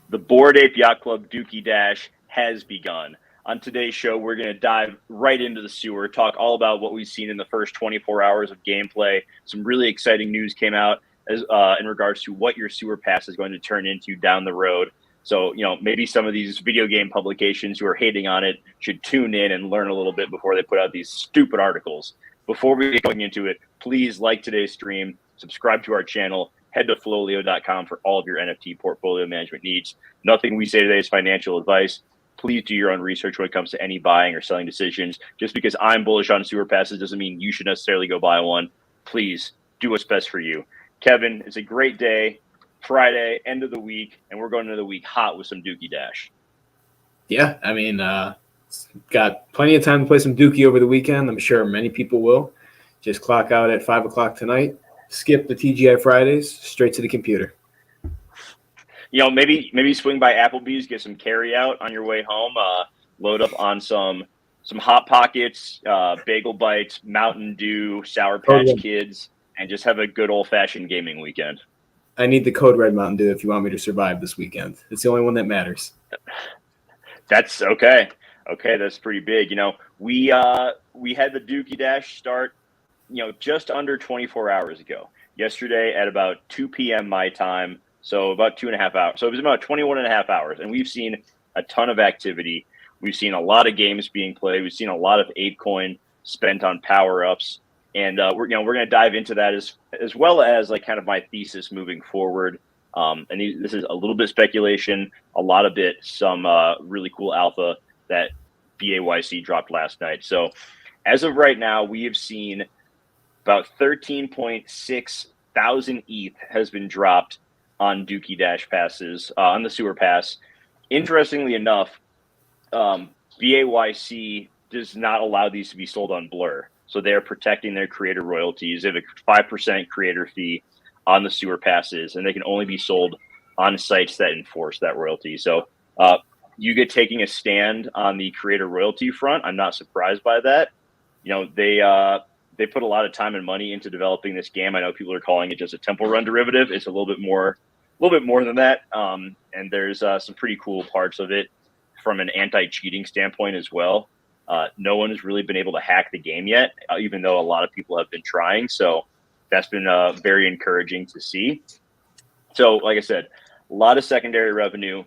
The Bored Ape Yacht Club Dookey Dash has begun. On today's show, we're going to dive right into the sewer, talk all about what we've seen in the first 24 hours of gameplay. Some really exciting news came out in regards to what your sewer pass is going to turn into down the road. So, maybe some of these video game publications who are hating on it should tune in and learn a little bit before they put out these stupid articles. Before we get going into it, please like today's stream, subscribe to our channel, head to FLOLiO.com for all of your NFT portfolio management needs. Nothing we say today is financial advice. Please do your own research when it comes to any buying or selling decisions. Just because I'm bullish on sewer passes doesn't mean you should necessarily go buy one. Please do what's best for you. Kevin, it's a great day. Friday, end of the week, and we're going into the week hot with some Dookey Dash. Yeah, got plenty of time to play some Dookey over the weekend. I'm sure many people will. Just clock out at 5 o'clock tonight, skip the TGI Fridays, straight to the computer. Maybe swing by Applebee's, get some carry out on your way home, load up on some Hot Pockets, Bagel Bites, Mountain Dew, Sour Patch Kids, and just have a good old-fashioned gaming weekend. I need the Code Red Mountain Dew if you want me to survive this weekend. It's the only one that matters. That's okay. Okay, that's pretty big. We had the Dookey Dash start, just under 24 hours ago. Yesterday at about 2 p.m. my time, so about 2.5 hours. So it was about 21.5 hours, and we've seen a ton of activity. We've seen a lot of games being played. We've seen a lot of ApeCoin spent on power-ups. And we're going to dive into that as well as like kind of my thesis moving forward. And this is a little bit speculation, a lot of it, some really cool alpha that BAYC dropped last night. So as of right now, we have seen about 13.6 thousand ETH has been dropped on Dookey Dash passes on the sewer pass. Interestingly enough, BAYC does not allow these to be sold on Blur. So they're protecting their creator royalties. They have a 5% creator fee on the sewer passes, and they can only be sold on sites that enforce that royalty. So you get taking a stand on the creator royalty front. I'm not surprised by that. They put a lot of time and money into developing this game. I know people are calling it just a Temple Run derivative. It's a little bit more than that. And there's some pretty cool parts of it from an anti-cheating standpoint as well. No one has really been able to hack the game yet, even though a lot of people have been trying. So that's been very encouraging to see. So like I said, a lot of secondary revenue.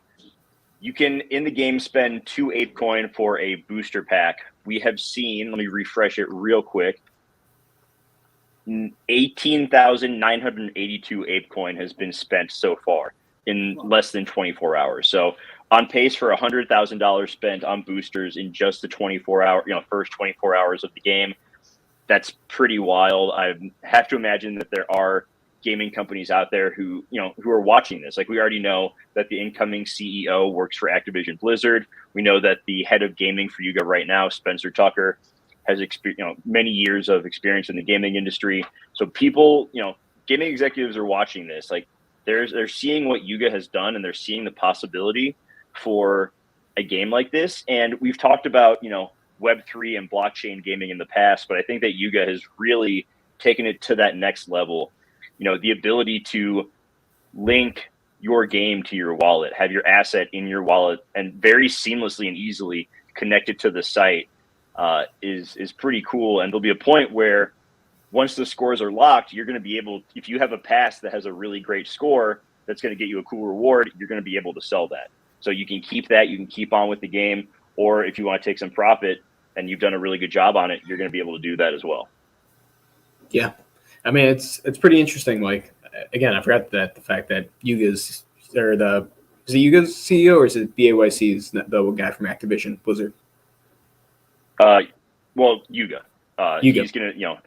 You can, in the game, spend 2 ApeCoin for a booster pack. We have seen, let me refresh it real quick, 18,982 ApeCoin has been spent so far in less than 24 hours. So on pace for $100,000 spent on boosters in just the first 24 hours of the game. That's pretty wild. I have to imagine that there are gaming companies out there who are watching this. Like, we already know that the incoming CEO works for Activision Blizzard. We know that the head of gaming for Yuga right now, Spencer Tucker, has many years of experience in the gaming industry. So people, gaming executives are watching this. Like, they're seeing what Yuga has done, and they're seeing the possibility for a game like this. And we've talked about, Web3 and blockchain gaming in the past, but I think that Yuga has really taken it to that next level. The ability to link your game to your wallet, have your asset in your wallet, and very seamlessly and easily connected to the site is pretty cool. And there'll be a point where once the scores are locked, you're going to be able, if you have a pass that has a really great score that's going to get you a cool reward, you're going to be able to sell that. So you can keep that, you can keep on with the game, or if you want to take some profit and you've done a really good job on it, you're going to be able to do that as well. Yeah. I mean, it's pretty interesting. Like, again, I forgot that the fact that Yuga's, is it Yuga's CEO or is it BAYC's, the guy from Activision Blizzard? Well, Yuga. Yuga. He's going to,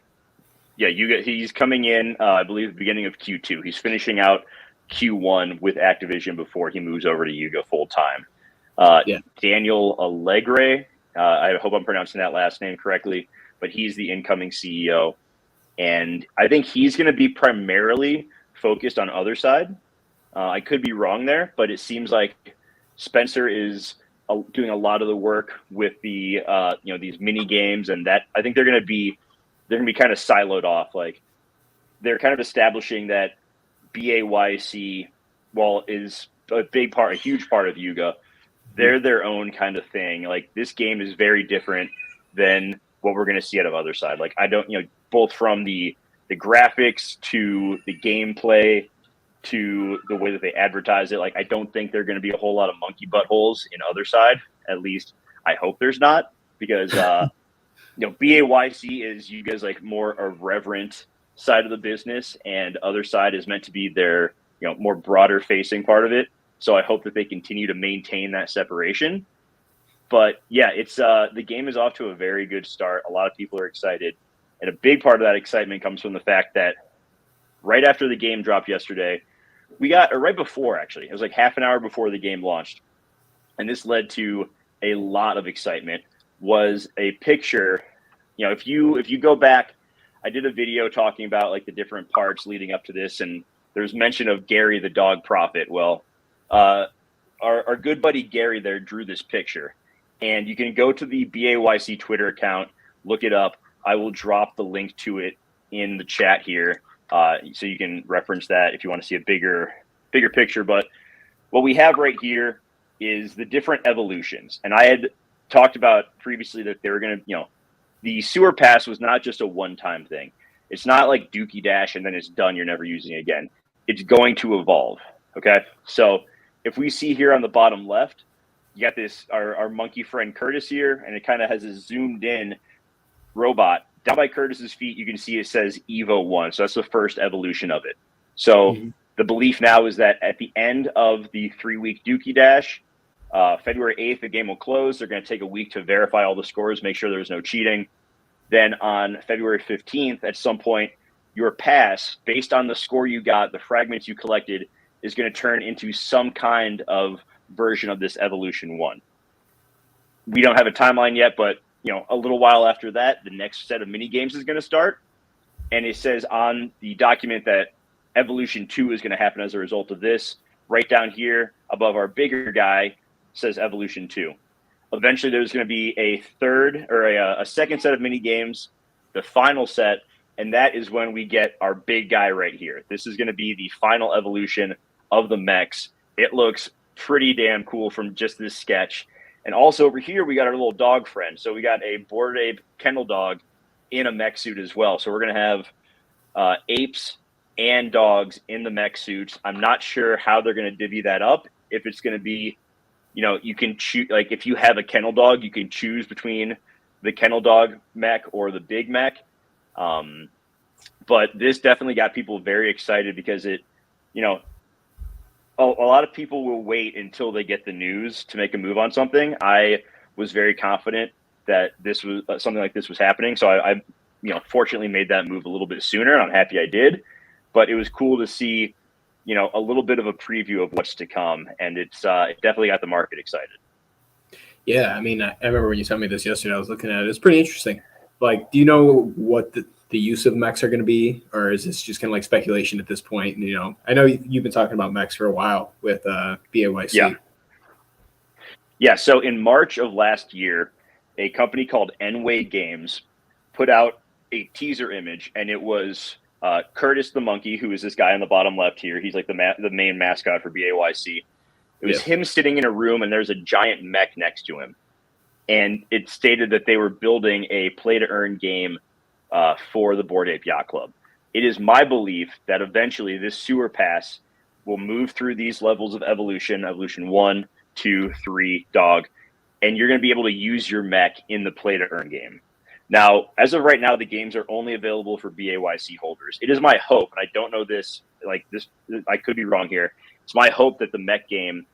Yuga, he's coming in, I believe, the beginning of Q2. He's finishing out Q1 with Activision before he moves over to Yuga full time. Daniel Allegre, I hope I'm pronouncing that last name correctly, but he's the incoming CEO. And I think he's going to be primarily focused on other side. I could be wrong there, but it seems like Spencer is doing a lot of the work with the these mini games, and that I think they're going to be kind of siloed off. Like, they're kind of establishing that BAYC, while is a huge part of Yuga. They're their own kind of thing. Like, this game is very different than what we're going to see out of other side. Like, I don't, both from the graphics to the gameplay to the way that they advertise it. Like, I don't think there are going to be a whole lot of monkey buttholes in other side. At least I hope there's not, because BAYC is you guys like more a reverent side of the business, and other side is meant to be their more broader facing part of it. So I hope that they continue to maintain that separation. But yeah, it's the game is off to a very good start. A lot of people are excited, and a big part of that excitement comes from the fact that right after the game dropped yesterday, or right before, actually, it was like half an hour before the game launched, and this led to a lot of excitement, was a picture. If you go back, I did a video talking about like the different parts leading up to this, and there's mention of Gary the dog prophet. Well, our good buddy Gary there drew this picture, and you can go to the BAYC Twitter account, look it up. I will drop the link to it in the chat here, so you can reference that if you want to see a bigger picture. But what we have right here is the different evolutions, and I had talked about previously that they were going to, the sewer pass was not just a one-time thing. It's not like Dookey Dash and then it's done. You're never using it again. It's going to evolve. Okay, so if we see here on the bottom left, you got this our monkey friend Curtis here, and it kind of has a zoomed in robot. Down by Curtis's feet, you can see it says Evo 1. So that's the first evolution of it. So the belief now is that at the end of the 3-week Dookey Dash, February 8th, the game will close. They're going to take a week to verify all the scores, make sure there's no cheating. Then on February 15th, at some point, your pass, based on the score you got, the fragments you collected, is going to turn into some kind of version of this Evolution 1. We don't have a timeline yet, but a little while after that, the next set of mini games is going to start. And it says on the document that Evolution 2 is going to happen as a result of this. Right down here above our bigger guy says Evolution 2. Eventually, there's going to be a third or a second set of mini games, the final set, and that is when we get our big guy right here. This is going to be the final evolution of the mechs. It looks pretty damn cool from just this sketch. And also over here, we got our little dog friend. So we got a Bored Ape kennel dog in a mech suit as well. So we're going to have apes and dogs in the mech suits. I'm not sure how they're going to divvy that up. If it's going to be, you can choose, like if you have a kennel dog, you can choose between the kennel dog mech or the big mech. But this definitely got people very excited because it, a lot of people will wait until they get the news to make a move on something. I was very confident that this was something like this was happening. So I fortunately made that move a little bit sooner, and I'm happy I did. But it was cool to see, a little bit of a preview of what's to come, and it definitely got the market excited. Yeah, I mean, I remember when you told me this yesterday, I was looking at it. It's pretty interesting. Like, do you know what the use of mechs are going to be, or is this just kind of like speculation at this point? And, I know you've been talking about mechs for a while with BAYC. Yeah. So in March of last year, a company called Nway Games put out a teaser image, and it was Curtis the monkey, who is this guy on the bottom left here. He's like the main mascot for BAYC. It was him sitting in a room, and there's a giant mech next to him. And it stated that they were building a play-to-earn game for the Bored Ape Yacht Club. It is my belief that eventually this sewer pass will move through these levels of evolution 1, 2, 3, dog, and you're going to be able to use your mech in the play-to-earn game. Now, as of right now, the games are only available for BAYC holders. It is my hope, and I don't know this, I could be wrong here. It's my hope that the mech game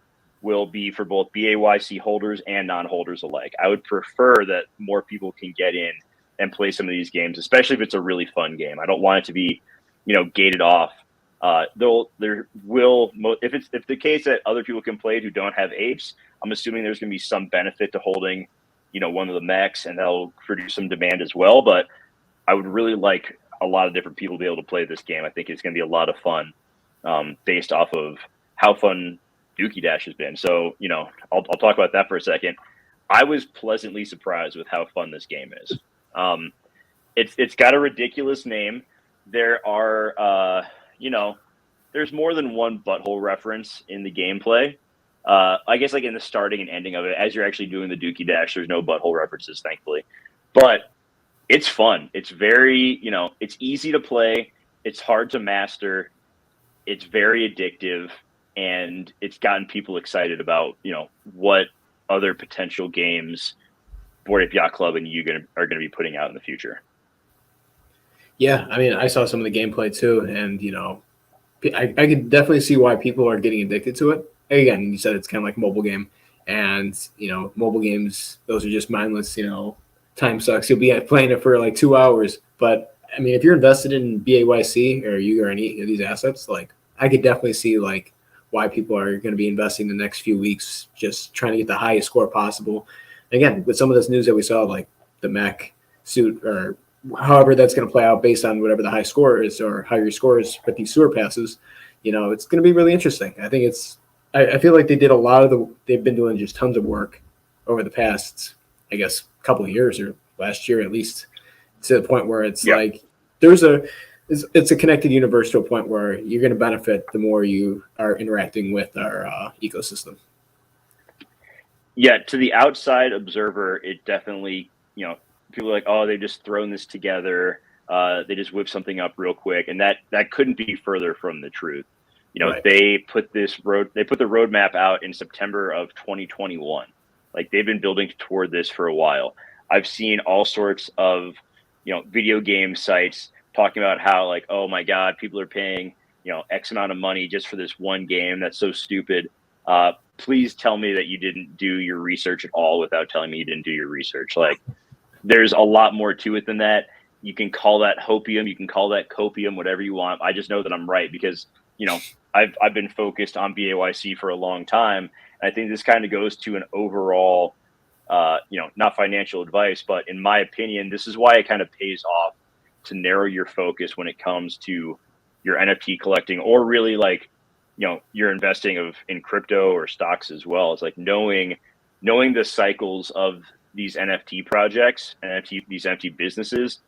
will be for both BAYC holders and non-holders alike. I would prefer that more people can get in and play some of these games, especially if it's a really fun game. I don't want it to be, gated off. If the case that other people can play it who don't have apes, I'm assuming there's going to be some benefit to holding, one of the mechs, and that'll produce some demand as well. But I would really like a lot of different people to be able to play this game. I think it's going to be a lot of fun, based off of how fun Dookey Dash has been. So, I'll talk about that for a second. I was pleasantly surprised with how fun this game is. It's got a ridiculous name. There are, there's more than one butthole reference in the gameplay. I guess like in the starting and ending of it, as you're actually doing the Dookey Dash, there's no butthole references, thankfully. But it's fun. It's very, it's easy to play. It's hard to master. It's very addictive, and it's gotten people excited about, what other potential games Board Ape Yacht Club and you are going to be putting out in the future. Yeah, I mean, I saw some of the gameplay too, and I could definitely see why people are getting addicted to it. Again, you said it's kind of like a mobile game, and mobile games, those are just mindless. Time sucks. You'll be playing it for like 2 hours, but I mean, if you're invested in BAYC or you or any of these assets, like I could definitely see like why people are going to be investing the next few weeks, just trying to get the highest score possible. Again, with some of this news that we saw, like the mech suit or however that's going to play out based on whatever the high score is or how your score is with these sewer passes, it's going to be really interesting. I think I feel like they did they've been doing just tons of work over the past, I guess, couple of years or last year at least, to the point where it's like it's a connected universe to a point where you're going to benefit the more you are interacting with our ecosystem. Yeah, to the outside observer, it definitely, people are like, oh, they've just thrown this together. They just whip something up real quick. And that couldn't be further from the truth. Right. They put the roadmap out in September of 2021. Like they've been building toward this for a while. I've seen all sorts of, video game sites talking about how like, oh my God, people are paying, X amount of money just for this one game. That's so stupid. Please tell me that you didn't do your research at all without telling me you didn't do your research. Like there's a lot more to it than that. You can call that hopium. You can call that copium, whatever you want. I just know that I'm right because, I've been focused on BAYC for a long time. And I think this kind of goes to an overall, not financial advice, but in my opinion, this is why it kind of pays off to narrow your focus when it comes to your NFT collecting or really like, you're investing in crypto or stocks as well. It's like knowing the cycles of these NFT projects and these NFT businesses,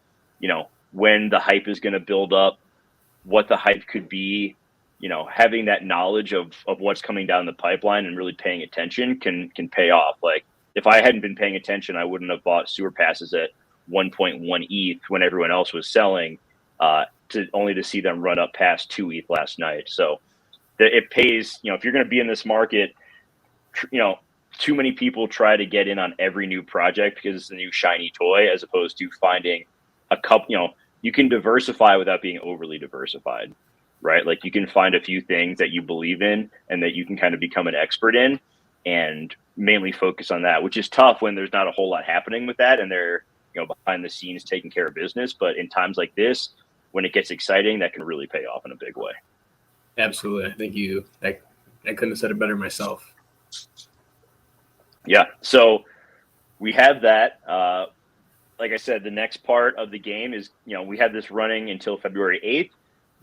when the hype is going to build up, what the hype could be, having that knowledge of what's coming down the pipeline and really paying attention can pay off. Like if I hadn't been paying attention, I wouldn't have bought sewer passes at 1.1 ETH when everyone else was selling, only to see them run up past 2 ETH last night. So it pays, if you're going to be in this market, too many people try to get in on every new project because it's a new shiny toy, as opposed to finding a couple, you can diversify without being overly diversified, right? Like you can find a few things that you believe in and that you can kind of become an expert in and mainly focus on that, which is tough when there's not a whole lot happening with that. And they're, behind the scenes taking care of business. But in times like this, when it gets exciting, that can really pay off in a big way. Absolutely. I think I couldn't have said it better myself. Yeah. So we have that. Like I said, the next part of the game is, we have this running until February 8th.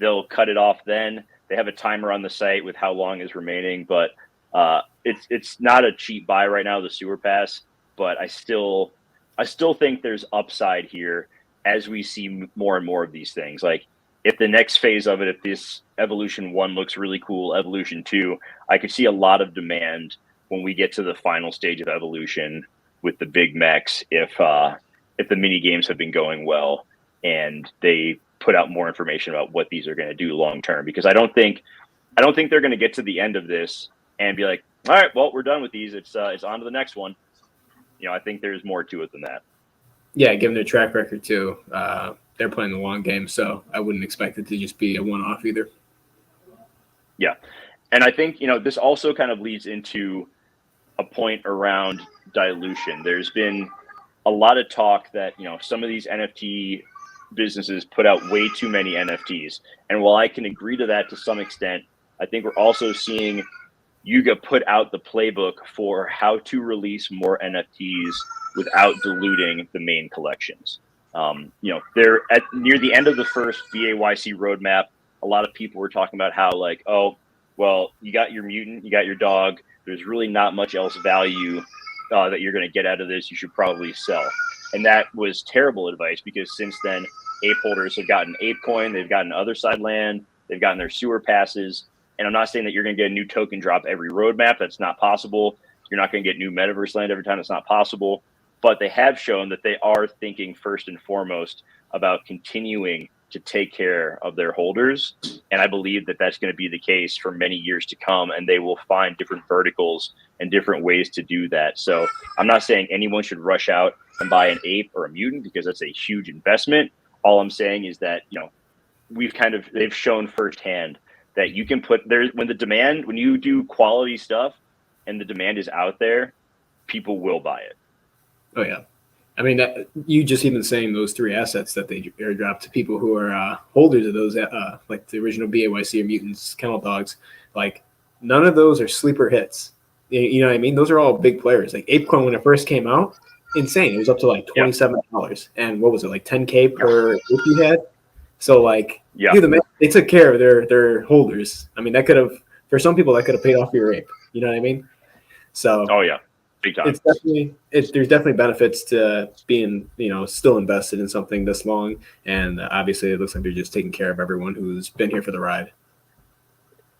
They'll cut it off then. They have a timer on the site with how long is remaining, but it's not a cheap buy right now, the sewer pass, but I still think there's upside here as we see more and more of these things. Like if the next phase of it, if this Evolution 1 looks really cool, Evolution 2, I could see a lot of demand when we get to the final stage of Evolution with the big mechs, if the mini games have been going well and they put out more information about what these are going to do long term. Because I don't think they're going to get to the end of this and be like, all right, well, we're done with these. It's on to the next one. I think there's more to it than that. Yeah, given their track record too, they're playing the long game, so I wouldn't expect it to just be a one-off either. Yeah, and I think this also kind of leads into a point around dilution. There's been a lot of talk that some of these NFT businesses put out way too many NFTs, and while I can agree to that to some extent, I think we're also seeing Yuga put out the playbook for how to release more NFTs without diluting the main collections. They're at near the end of the first BAYC roadmap. A lot of people were talking about how like, oh, well, you got your mutant, you got your dog. There's really not much else value that you're going to get out of this. You should probably sell. And that was terrible advice because since then, ape holders have gotten ape coin, they've gotten other side land. They've gotten their sewer passes. And I'm not saying that you're going to get a new token drop every roadmap. That's not possible. You're not going to get new metaverse land every time. It's not possible. But they have shown that they are thinking first and foremost about continuing to take care of their holders. And I believe that that's going to be the case for many years to come. And they will find different verticals and different ways to do that. So I'm not saying anyone should rush out and buy an ape or a mutant, because that's a huge investment. All I'm saying is that, they've shown firsthand that you can put there when you do quality stuff and the demand is out there, people will buy it. Oh yeah. I mean, you just even saying those 3 assets that they airdrop to people who are holders of those, like the original BAYC or Mutants, Kennel Dogs, like none of those are sleeper hits. You know what I mean? Those are all big players. Like ApeCoin, when it first came out, insane. It was up to like $27. Yep. And what was it, like $10K per ape you had? So like, they took care of their holders. I mean, that could have, for some people, that could have paid off your ape. You know what I mean? So. Oh yeah. Big time. There's definitely benefits to being, still invested in something this long. And obviously it looks like they're just taking care of everyone who's been here for the ride.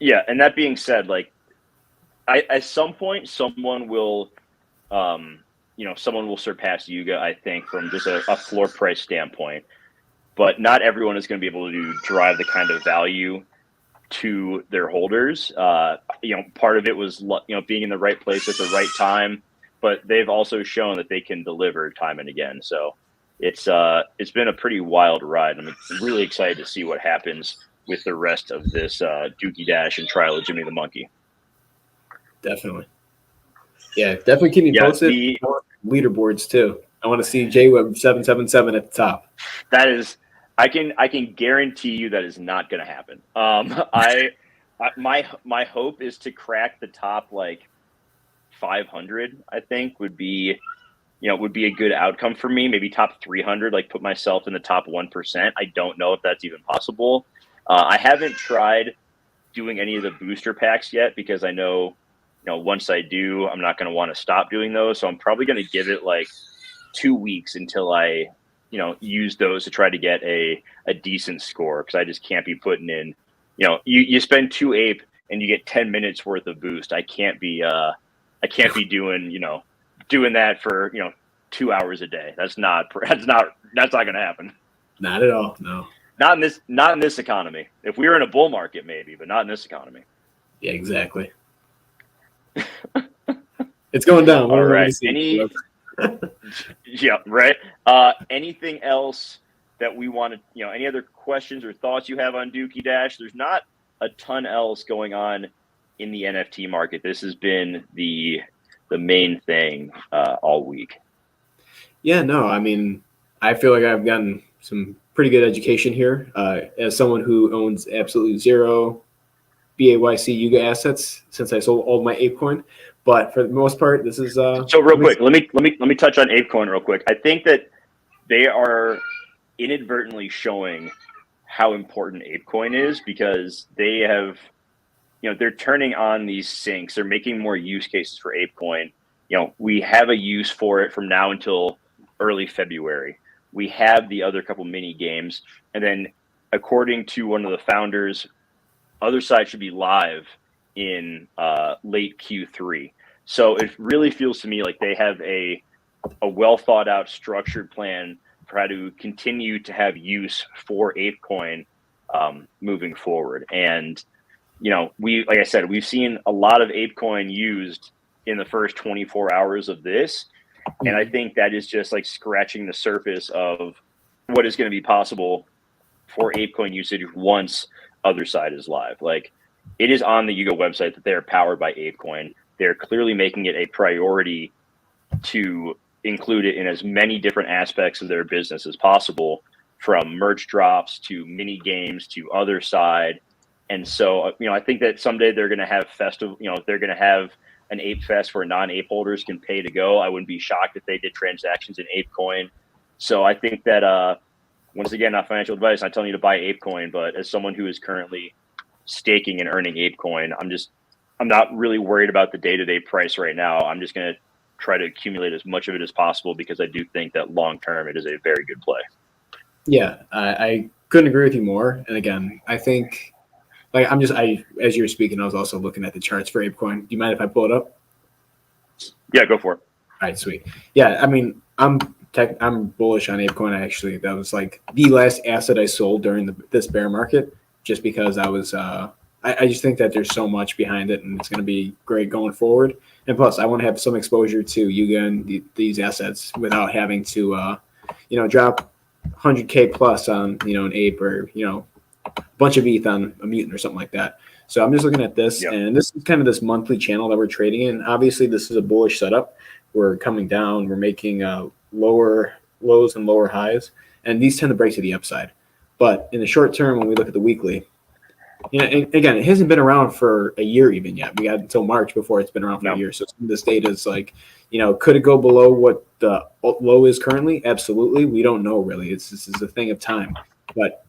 Yeah. And that being said, like at some point, someone will surpass Yuga, I think, from just a floor price standpoint, but not everyone is going to be able to drive the kind of value to their holders. Part of it was, being in the right place at the right time, but they've also shown that they can deliver time and again. So it's been a pretty wild ride. I'm really excited to see what happens with the rest of this Dookey Dash and trial of Jimmy the Monkey. Definitely. Yeah, definitely keep me posted. Leaderboards too. I want to see JWeb 777 at the top. That is, I can guarantee you that is not going to happen. My hope is to crack the top like 500. I think would be a good outcome for me. Maybe top 300, like put myself in the top 1%. I don't know if that's even possible. I haven't tried doing any of the booster packs yet, because I know, once I do, I'm not going to want to stop doing those. So I'm probably going to give it like 2 weeks until I, use those to try to get a decent score. Because I just can't be putting in, you spend 2 ape and you get 10 minutes worth of boost. I can't be doing, doing that for, 2 hours a day. That's not going to happen. Not at all. No. Not in this economy. If we were in a bull market, maybe, but not in this economy. Yeah, exactly. It's going down. All right. Yeah, right. Anything else that we want to, any other questions or thoughts you have on Dookey Dash? There's not a ton else going on in the NFT market. This has been the main thing all week. Yeah, no, I mean, I feel like I've gotten some pretty good education here as someone who owns absolutely zero BAYC Yuga assets since I sold all my ApeCoin. But for the most part, this is so real quick. Let me touch on ApeCoin real quick. I think that they are inadvertently showing how important ApeCoin is, because they have, they're turning on these sinks. They're making more use cases for ApeCoin. We have a use for it from now until early February. We have the other couple mini games, and then according to one of the founders, other side should be live in late Q3. So it really feels to me like they have a well thought out, structured plan for how to continue to have use for ApeCoin moving forward. And like I said, we've seen a lot of ApeCoin used in the first 24 hours of this, and I think that is just like scratching the surface of what is going to be possible for ApeCoin usage once other side is live. Like, it is on the Yuga website that they are powered by ApeCoin. They're clearly making it a priority to include it in as many different aspects of their business as possible, from merch drops to mini games to other side. And so, I think that someday they're going to have they're going to have an Ape Fest where non-Ape holders can pay to go. I wouldn't be shocked if they did transactions in ApeCoin. So I think that, once again, not financial advice, I'm not telling you to buy ApeCoin, but as someone who is currently staking and earning ApeCoin, I'm not really worried about the day-to-day price right now. I'm just going to try to accumulate as much of it as possible, because I do think that long-term it is a very good play. Yeah, I couldn't agree with you more. And again, I think like as you were speaking, I was also looking at the charts for ApeCoin. Do you mind if I pull it up? Yeah, go for it. All right, sweet. Yeah, I mean, I'm bullish on ApeCoin. Actually, that was like the last asset I sold during this bear market, just because I was. I just think that there's so much behind it, and it's going to be great going forward. And plus, I want to have some exposure to Yuga and these assets without having to, drop 100K plus on an ape or a bunch of ETH on a mutant or something like that. So I'm just looking at this, and this is kind of this monthly channel that we're trading in. Obviously, this is a bullish setup. We're coming down. We're making lower lows and lower highs, and these tend to break to the upside. But in the short term, when we look at the weekly, and again, it hasn't been around for a year even yet. We got until March before it's been around for a year. So this data is like, could it go below what the low is currently? Absolutely. We don't know really. This is a thing of time. But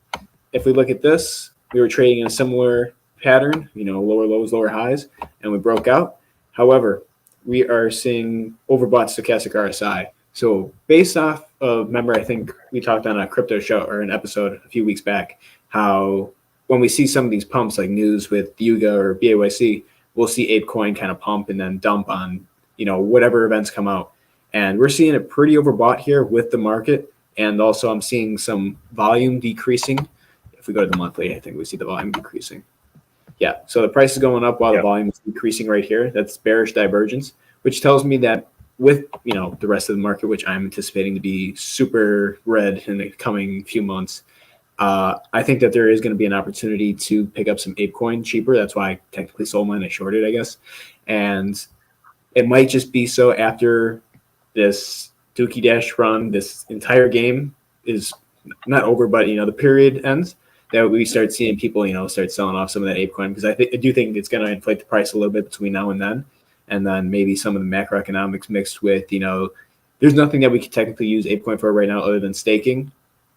if we look at this, we were trading in a similar pattern, lower lows, lower highs, and we broke out. However, we are seeing overbought stochastic RSI. So based off of, remember, I think we talked on a crypto show or an episode a few weeks back, how when we see some of these pumps like news with Yuga or BAYC, we'll see ApeCoin kind of pump and then dump on, whatever events come out. And we're seeing it pretty overbought here with the market. And also I'm seeing some volume decreasing. If we go to the monthly, I think we see the volume decreasing. Yeah, so the price is going up while the volume is decreasing right here. That's bearish divergence, which tells me that with the rest of the market, which I'm anticipating to be super red in the coming few months, I think that there is going to be an opportunity to pick up some ApeCoin cheaper. That's why I technically sold mine. I shorted, I guess. And it might just be so after this Dookey Dash run, this entire game is not over, but, the period ends, that we start seeing people, start selling off some of that ApeCoin, because I do think it's going to inflate the price a little bit between now and then. And then maybe some of the macroeconomics mixed with, there's nothing that we could technically use ApeCoin for right now other than staking,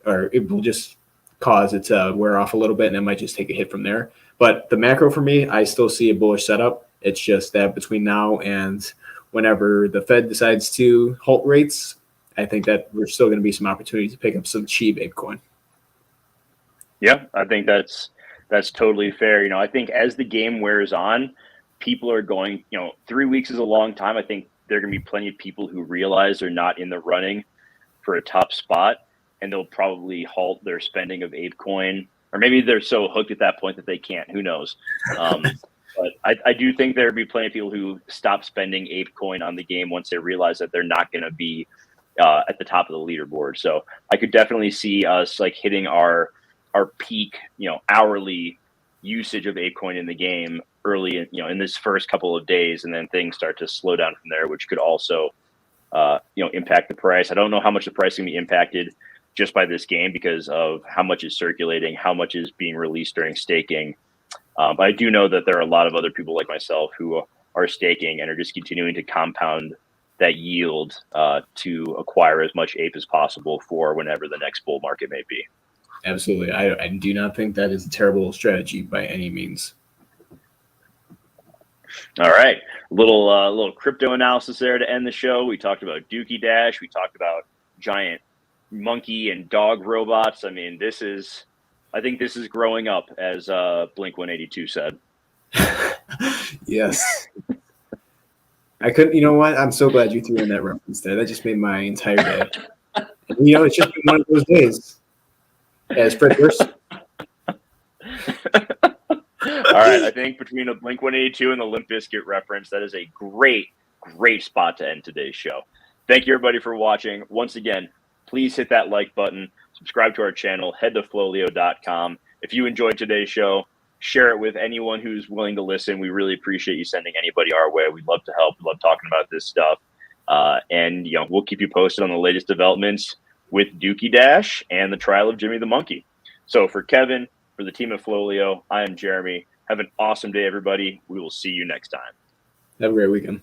or it will just cause it to wear off a little bit and it might just take a hit from there. But the macro for me, I still see a bullish setup. It's just that between now and whenever the Fed decides to halt rates, I think that we're still going to be some opportunities to pick up some cheap ApeCoin. Yeah, I think that's totally fair. I think as the game wears on, people are going, 3 weeks is a long time. I think there are going to be plenty of people who realize they're not in the running for a top spot, and they'll probably halt their spending of ApeCoin, or maybe they're so hooked at that point that they can't. Who knows? But I do think there will be plenty of people who stop spending ApeCoin on the game once they realize that they're not going to be at the top of the leaderboard. So I could definitely see us like hitting our peak, hourly usage of ApeCoin in the game early, in this first couple of days, and then things start to slow down from there, which could also, impact the price. I don't know how much the price is going to be impacted just by this game because of how much is circulating, how much is being released during staking. But I do know that there are a lot of other people like myself who are staking and are just continuing to compound that yield to acquire as much ape as possible for whenever the next bull market may be. Absolutely. I do not think that is a terrible strategy by any means. All right. Little crypto analysis there to end the show. We talked about Dookey Dash. We talked about giant monkey and dog robots. I mean, I think this is growing up, as Blink-182 said. Yes. I couldn't, you know what? I'm so glad you threw in that reference there. That just made my entire day. It's just been one of those days. As Fred Durst. All right. I think between a Blink-182 and the Limp Bizkit reference, that is a great spot to end today's show. Thank you, everybody, for watching. Once again, please hit that like button, subscribe to our channel, head to FLOLiO.com. If you enjoyed today's show, share it with anyone who's willing to listen. We really appreciate you sending anybody our way. We'd love to help. We love talking about this stuff. And we'll keep you posted on the latest developments with Dookey Dash and the trial of Jimmy the Monkey. So for Kevin, for the team at FLOLiO, I am Jeremy. Have an awesome day, everybody. We will see you next time. Have a great weekend.